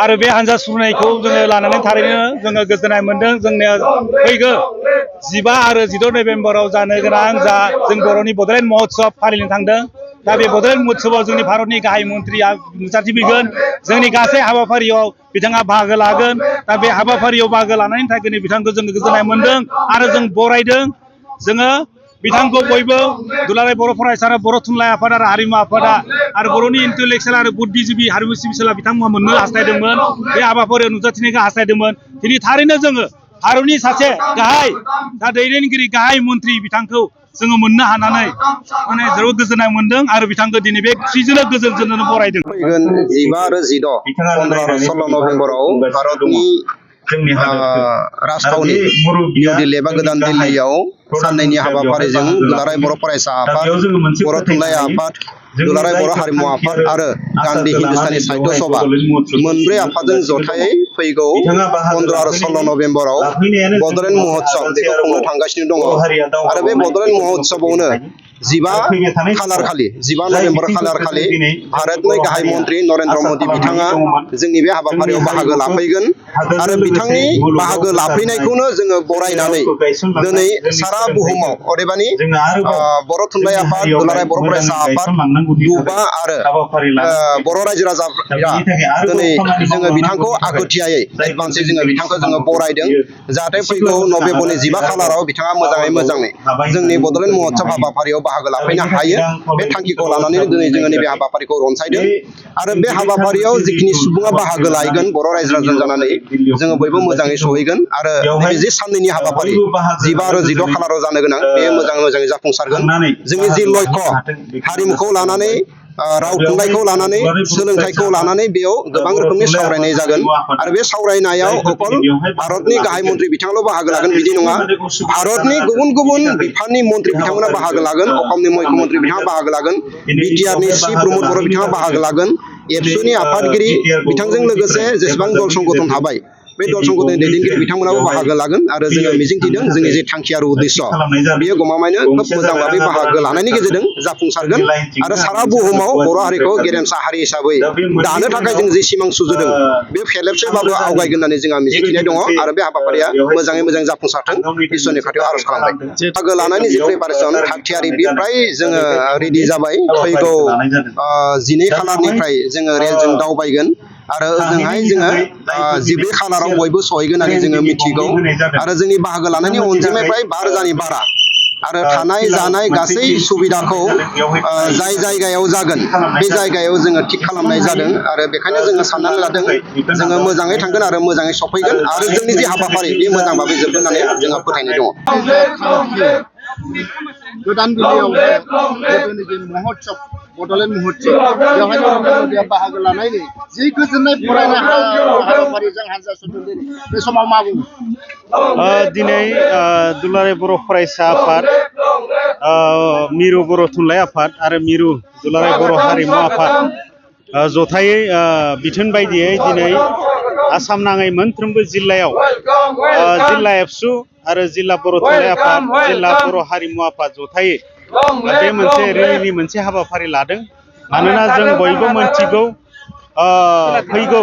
आरो बे हानजा सुरनायखौ जोङो लानानै थारैनो जोङो गोजोननाय मोनदों। जोंनिया फैगौ 15 आरो 16 नभेम्बराव जानो गोनां जों बर'नि बड'लेण्ड महोत्सब फालिनो थांदों। दा बे बड'लेण्ड महोत्सबआव जोंनि भारतनि गाहाय मन्थ्रिया नुजाथिफैगोन। जोंनि गासै हाबाफारियाव बिथाङा बाहागो लागोन। दा बे हाबाफारियाव बाहागो लानायनि थाखायनो बिथांखौ जोङो गोजोननाय मोनदों आरो जों बरायदों। जोङो बिथांखौ बयबो दुलाराय बर' फरायसा आरो बर' थुनलाइ आफाद आरो हारिमु आफादा आरो बर'नि इन्टेलेक्सुयेल आरो बुद्धिजिबि हारिमु सिबिसाला बिथांमोना मोननो हास्थायदोंमोन। बे हाबाफारियाव नुजाथिनायखौ हास्थायदोंमोन। दिनै थारैनो जोङो भारतनि सासे गाहाय दैदेनगिरि गाहाय मन्थ्रि बिथांखौ जोङो मोननो हानानै माने जोबोद गोजोननाय मोनदों आरो बिथांखौ दिनै बे खुसिजोंनो गोजोनजोंनो बरायदों। फैगोन 15 आरो 16, 15 आरो 16 नभेम्बराव भारतनि राजथावनि निउ दिल्ली एबा गोदान दिल्लीयाव साननैनि हाबाफारिजों दुलाराय बर' फरायसा आफाद, बर' थुनलाइ आफाद, दुलाराय बर' हारिमु आफाद आरो गान्धी हिन्दुस्तानी साहित्य सभा मोनब्रै आफादजों जथायै फैगौ 15 आरो 16 नभेम्बराव बड'लेण्ड महोत्सब बेखौ खुंनो थांगासिनो दङ। आरो बे बड'लेण्ड महोत्सबआवनो 15 खालार खालि 15 नभेम्बर खालार खालि भारतनि गाहाय मन्थ्रि नरेन्द्र मदि बिथाङा जोंनि बे हाबाफारियाव बाहागो लाफैगोन आरो बिथांनि बाहागो लाफैनायखौनो जोङो बरायनानै दिनै सारा बुहुमाव अदेबानि बर' थुनलाइ आफाद, दुलाराय बर' फरायसा आफाद, दुबा आरो बर' रायजो राजाफोरा दिनै जोङो बिथांखौ आगोथियायै एडभान्सै जोङो बिथांखौ जोङो बरायदों। जाहाथे फैगौ नभेम्बरनि 15 खालाराव बिथाङा मोजाङै जोंनि बड'लेण्ड महोत्सब हाबाफारियाव बाहागो लाफैनो हायो। बे थांखिखौ लानानै दिनै जोङो नैबे हाबाफारिखौ रनसायदों आरो बे हाबाफारियाव जिखिनि सुबुङा बाहागो लागोन बर' रायजो राजा जानानै जोङो बयबो मोजाङै सहैगोन आरो नैबे जे साननैनि हाबाफारि 15 आरो 16 खालाराव जानो गोनां बेयो मोजाङै जाफुंसारगोन। जोंनि जि लक्ष्य हारिमुखौ लानानै राव थुनलाइखौ लानानै सोलोंथाइखौ लानानै बेयाव गोबां रोखोमनि सावरायनाय जागोन आरो बे सावरायनायाव अकल भारतनि गाहाय मन्थ्रि बिथाङाल' बाहागो लागोन बिदि नङा। भारतनि गुबुन बिफाननि मन्थ्रि बिथांमोना बाहागो लागोन। अসমनि मुख्यमन्थ्रि बिथाङा बाहागो लागोन। बिटिआरनि सि प्रमद बर' बिथाङा बाहागो लागोन। एबसुनि आफादगिरि बिथांजों लोगोसे जेसेबां दल संगठन थाबाय बे दल संगठननि दैदेनगिरि बिथांमोनाबो बाहागो लागोन आरो जोङो मिजिंथिदों जोंनि जे थांखि आरो उद्देश्य बेयो गमामायैनो खोब मोजां भाबै बाहागो लानायनि गेजेरजों जाफुंसारगोन आरो सारा बुहुमाव बर' हारिखौ गेरेमसा हारि हिसाबै दानो थाखाय जों जे सिमां सुजुदों बे फेलेबसेबाबो आवगायगोन होननानै जोंहा मिजिंथिनाय दङ आरो बे हाबाफारिया मोजाङै जाफुंसारथों इसोरनि खाथियाव आर'ज खालामबाय। बाहागो लानायनि जि प्रिपारेसन थागथियारि बे फ्राय जोङो रेडि जाबाय। फैगौ 12 खालारनिफ्राय जोङो रेलजों दावबायगोन आरो ओजोंहाय जोङो 14 खालाराव बयबो सहैगोन होननानै जोङो मिथिगौ आरो जोंनि बाहागो लानायनि अनजिमाया प्राय 5,000 नि बारा आरो थानाय जानाय गासै सुबिदाखौ जाय जायगायाव जागोन बे जायगायाव जोङो थिग खालामनाय जादों आरो बेखायनो जोङो साननानै लादों जोङो मोजाङै थांगोन आरो मोजाङै सफैगोन आरो जोंनि जे हाबाफारि बे मोजां भाबै जोबगोन होननानै जोंहा फोथायनाय दङ। गोदान दिल्लीयाव जिथुनाखि महोत्सब बड'लेण्ड महोत्सब बेवहाय नरेन्द्र मदिया बाहागो लानायनि जि गोजोननाय बरायनाय हाबाफारिजों हानजा सुरदों बे समाव मा बुङो? दिनै दुलाराय बर' फरायसा आफाद, मिरु बर' थुनलाइ आफाद आरो मिरु दुलाराय बर' हारिमु आफाद जथायै बिथोन बायदियै दिनै आसाम नाङै मोनफ्रोमबो जिल्लायाव जिल्ला एबसु आरो जिल्ला बर' थुनलाइ आफाद, जिल्ला बर' हारिमु आफाद जथायै बे मोनसे रेलिनि मोनसे हाबाफारि लादों। मानोना जों बयबो मोनथिगौ फैगौ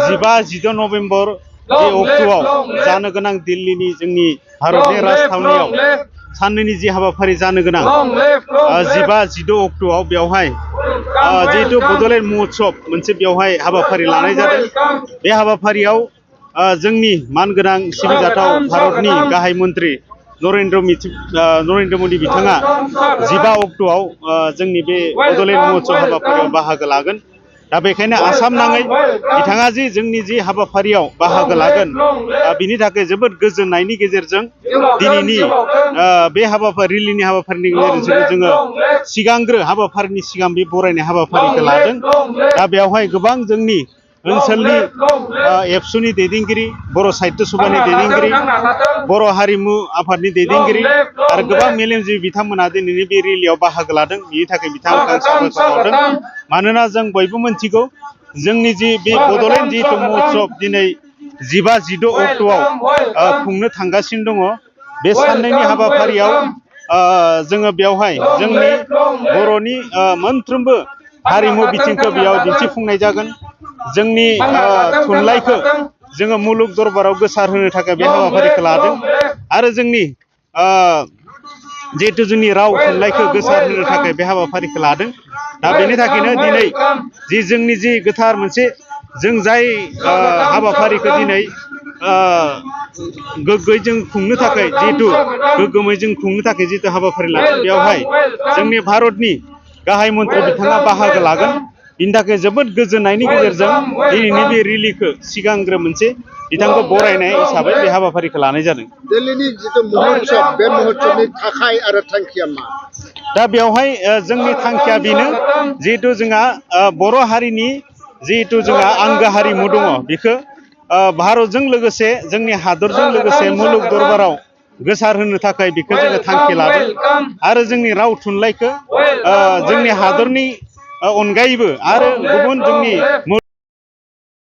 15-16 नभेम्बर बे अक्ट'आव जानो गोनां दिल्लीनि जोंनि भारतनि राजथावनियाव साननैनि जि हाबाफारि जानो गोनां 15-16 अक्ट'आव बेवहाय जिहेतु बड'लेण्ड महोत्सब मोनसे बेवहाय हाबाफारि लानाय जादों। बे हाबाफारियाव जोंनि मानगोनां सिबिजाथाव भारतनि गाहाय मन्थ्रि नरेन्द्र मदि बिथाङा 15 अक्ट'आव जोंनि बे बड'लेण्ड महोत्सब हाबाफारियाव बाहागो लागोन। दा बेखायनो आसाम नाङै बिथाङा जि जोंनि जि हाबाफारियाव बाहागो लागोन बिनि थाखाय जोबोद गोजोननायनि गेजेरजों दिनैनि बे रेलिनि हाबाफारिनि गेजेरजों जोङो सिगांग्रो हाबाफारिनि सिगां बे बरायनाय हाबाफारिखौ लादों। दा बेवहाय गोबां जोंनि ओनसोलनि एबसुनि दैदेनगिरि, बर' साहित्य सभानि दैदेनगिरि, बर' हारिमु आफादनि दैदेनगिरि आरो गोबां मेलेमजिबि बिथांमोना दिनैनि बे रेलियाव बाहागो लादों। बिनि थाखाय बिथांमोनखौ साबायखर बावदों। मानोना जों बयबो मोनथिगौ जोंनि जि बे बड'लेण्ड जिहेतु महोत्सब दिनै 15-16 अक्ट'आव खुंनो थांगासिनो दङ। बे साननैनि हाबाफारियाव जोङो बेवहाय जोंनि बर'नि मोनफ्रोमबो हारिमु बिथिंखौ बेयाव दिन्थिफुंनाय जागोन। जोंनि थुनलाइखौ जोङो मुलुग दरबाराव गोसार होनो थाखाय बे हाबाफारिखौ लादों आरो जोंनि जिहेतु जोंनि राव थुनलाइखौ गोसार होनो थाखाय बे हाबाफारिखौ लादों दा बेनि थाखायनो दिनै जोंनि गोथार मोनसे जों जाय हाबाफारिखौ दिनै गोग्गोयै जों खुंनो थाखाय जिहेतु गोग्गोमै जों खुंनो थाखाय जिहेतु हाबाफारि लादों बेवहाय जोंनि भारतनि गाहाय मन्थ्रि बिथाङा बाहागो लागोन बिनि थाखाय जोबोद गोजोननायनि गेजेरजों दिनैनि बे रेलिखौ सिगांग्रो मोनसे बिथांखौ बरायनाय हिसाबै बे हाबाफारिखौ लानाय जादों। दिल्लीनि जिथु महोत्सब बे महोत्सबनि थाखाय आरो थांखिया मा? दा बेवहाय जोंनि थांखिया बेनो जिहेतु जोंहा बर' हारिनि जिहेतु जोंहा आंगो हारिमु दङ बेखौ भारतजों लोगोसे जोंनि हादरजों लोगोसे मुलुग दरबाराव गोसार होनो थाखाय बेखौ जोङो थांखि लादों आरो जोंनि राव थुनलाइखौ जोंनि हादरनि अनगायैबो आरो गुबुन जोंनि